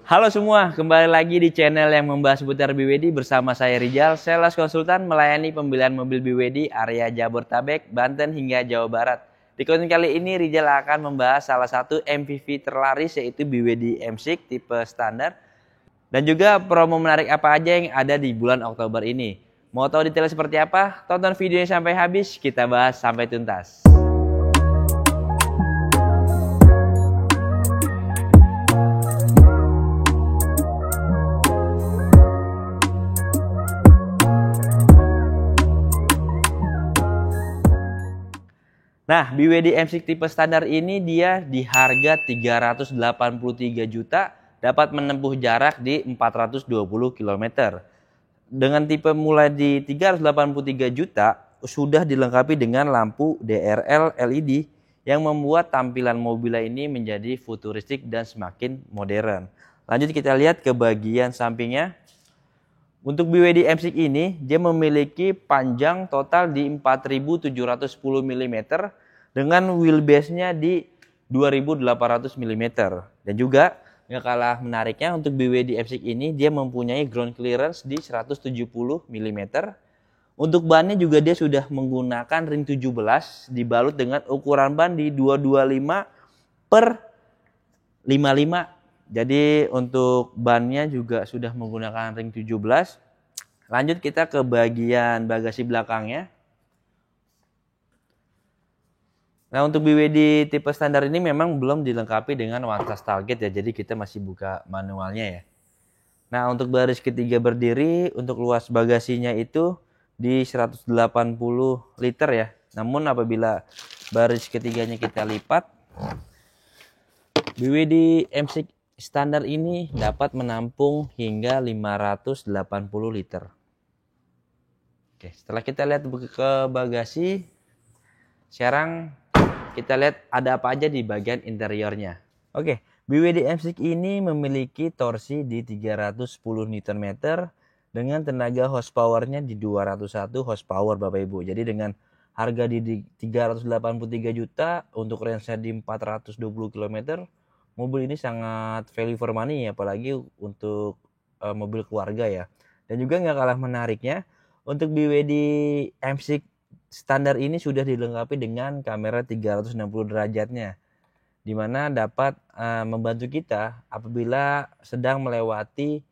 Halo semua, kembali lagi di channel yang membahas seputar BWD bersama saya Rijal, sales konsultan melayani pembelian mobil BWD area Jabodetabek, Banten hingga Jawa Barat. Di konten kali ini Rijal akan membahas salah satu MPV terlaris yaitu BWD M6 tipe standar dan juga promo menarik apa aja yang ada di bulan Oktober ini. Mau tahu detail seperti apa? Tonton videonya sampai habis, kita bahas sampai tuntas. Nah, BWD M6 tipe standar ini dia di harga 383 juta dapat menempuh jarak di 420 km. Dengan tipe mulai di 383 juta sudah dilengkapi dengan lampu DRL LED yang membuat tampilan mobil ini menjadi futuristik dan semakin modern. Lanjut kita lihat ke bagian sampingnya. Untuk BWD M6 ini, dia memiliki panjang total di 4.710 mm dengan wheelbase-nya di 2.800 mm. Dan juga nggak kalah menariknya untuk BWD M6 ini, dia mempunyai ground clearance di 170 mm. Untuk bannya juga dia sudah menggunakan ring 17 dibalut dengan ukuran ban di 225 per 55. Jadi untuk bannya juga sudah menggunakan ring 17. Lanjut kita ke bagian bagasi belakangnya. Nah, untuk BWD tipe standar ini memang belum dilengkapi dengan one touch tailgate ya. Jadi kita masih buka manualnya ya. Nah, untuk baris ketiga berdiri untuk luas bagasinya itu di 180 liter ya. Namun apabila baris ketiganya kita lipat, BWD M6 standar ini dapat menampung hingga 580 liter. Oke, setelah kita lihat ke bagasi, sekarang kita lihat ada apa aja di bagian interiornya. Oke, BWD M6 ini memiliki torsi di 310 Nm dengan tenaga horsepower-nya di 201 horsepower Bapak Ibu. Jadi dengan harga di 383 juta untuk range-nya di 420 km, mobil ini sangat value for money ya, apalagi untuk mobil keluarga ya. Dan juga nggak kalah menariknya, untuk BWD M6 standar ini sudah dilengkapi dengan kamera 360 derajatnya, dimana dapat membantu kita apabila sedang melewati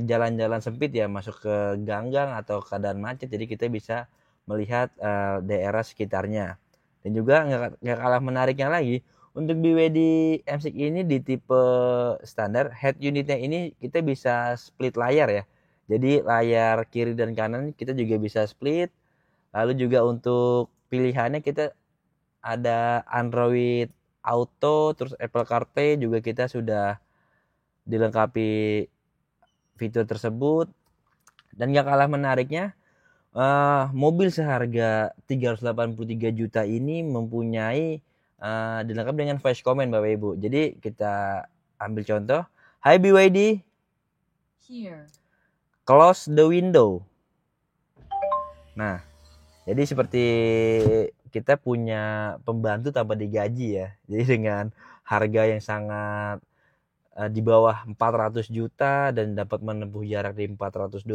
jalan-jalan sempit ya, masuk ke gang-gang atau keadaan macet, jadi kita bisa melihat daerah sekitarnya. Dan juga nggak kalah menariknya lagi, untuk BWD M6 ini di tipe standar, head unitnya ini kita bisa split layar ya. Jadi layar kiri dan kanan kita juga bisa split. Lalu juga untuk pilihannya kita ada Android Auto, terus Apple CarPlay juga kita sudah dilengkapi fitur tersebut. Dan gak kalah menariknya, mobil seharga 383 juta ini mempunyai dilengkapi dengan voice command Bapak Ibu. Jadi kita ambil contoh. Hi BYD. Here. Close the window. Nah, jadi seperti kita punya pembantu tanpa digaji ya. Jadi dengan harga yang sangat di bawah 400 juta dan dapat menempuh jarak di 420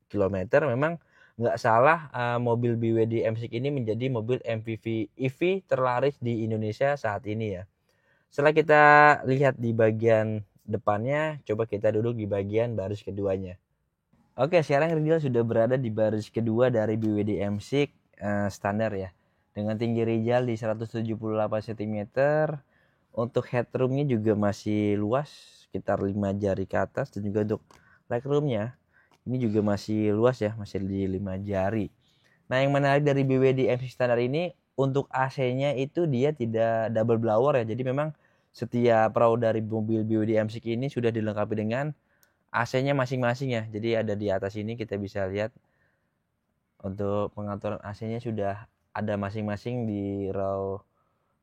km, memang nggak salah mobil BWD M6 ini menjadi mobil MPV EV terlaris di Indonesia saat ini ya. Setelah kita lihat di bagian depannya, coba kita duduk di bagian baris keduanya. Oke, sekarang Rijal sudah berada di baris kedua dari BWD M6 standar ya. Dengan tinggi Rijal di 178 cm. Untuk headroomnya juga masih luas, sekitar 5 jari ke atas. Dan juga untuk legroomnya ini juga masih luas ya, masih di 5 jari. Nah, yang menarik dari BWD M6 standar ini, untuk AC-nya itu dia tidak double blower ya. Jadi memang setiap row dari mobil BWD M6 ini sudah dilengkapi dengan AC-nya masing-masing ya. Jadi ada di atas ini kita bisa lihat untuk pengaturan AC-nya sudah ada masing-masing di row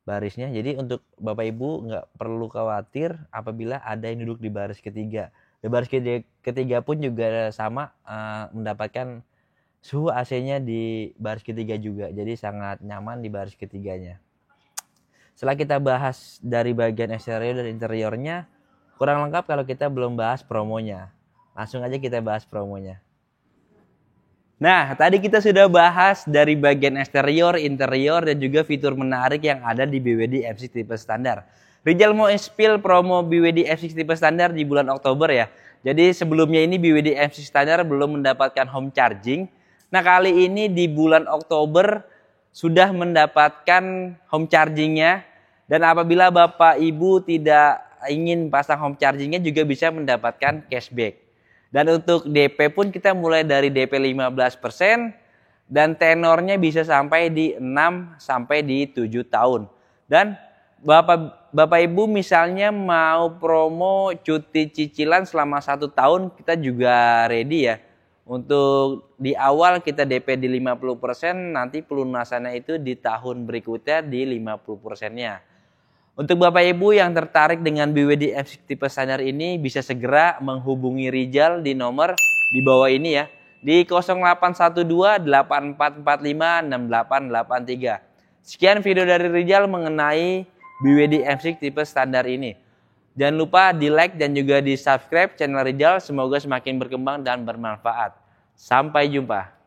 barisnya. Jadi untuk Bapak Ibu nggak perlu khawatir apabila ada yang duduk di baris ketiga. Di baris ketiga pun juga sama mendapatkan suhu AC-nya di baris ketiga juga. Jadi sangat nyaman di baris ketiganya. Setelah kita bahas dari bagian eksterior dan interiornya, kurang lengkap kalau kita belum bahas promonya. Langsung aja kita bahas promonya. Nah, tadi kita sudah bahas dari bagian eksterior, interior, dan juga fitur menarik yang ada di BWD M6 tipe standar. Rizal mau spill promo BWD M6 tipe standar di bulan Oktober ya. Jadi sebelumnya ini BWD M6 standar belum mendapatkan home charging. Nah, kali ini di bulan Oktober sudah mendapatkan home chargingnya. Dan apabila Bapak Ibu tidak ingin pasang home chargingnya juga bisa mendapatkan cashback. Dan untuk DP pun kita mulai dari DP 15% dan tenornya bisa sampai di 6 sampai di 7 tahun. Dan Bapak Ibu misalnya mau promo cuti cicilan selama 1 tahun, kita juga ready ya. Untuk di awal kita DP di 50%, nanti pelunasannya itu di tahun berikutnya di 50%-nya. Untuk Bapak Ibu yang tertarik dengan BWD M6 tipe standar ini bisa segera menghubungi Rizal di nomor di bawah ini ya. Di 0812 8445 6883. Sekian video dari Rizal mengenai BWD M6 tipe standar ini. Jangan lupa di like dan juga di subscribe channel Rizal. Semoga semakin berkembang dan bermanfaat. Sampai jumpa.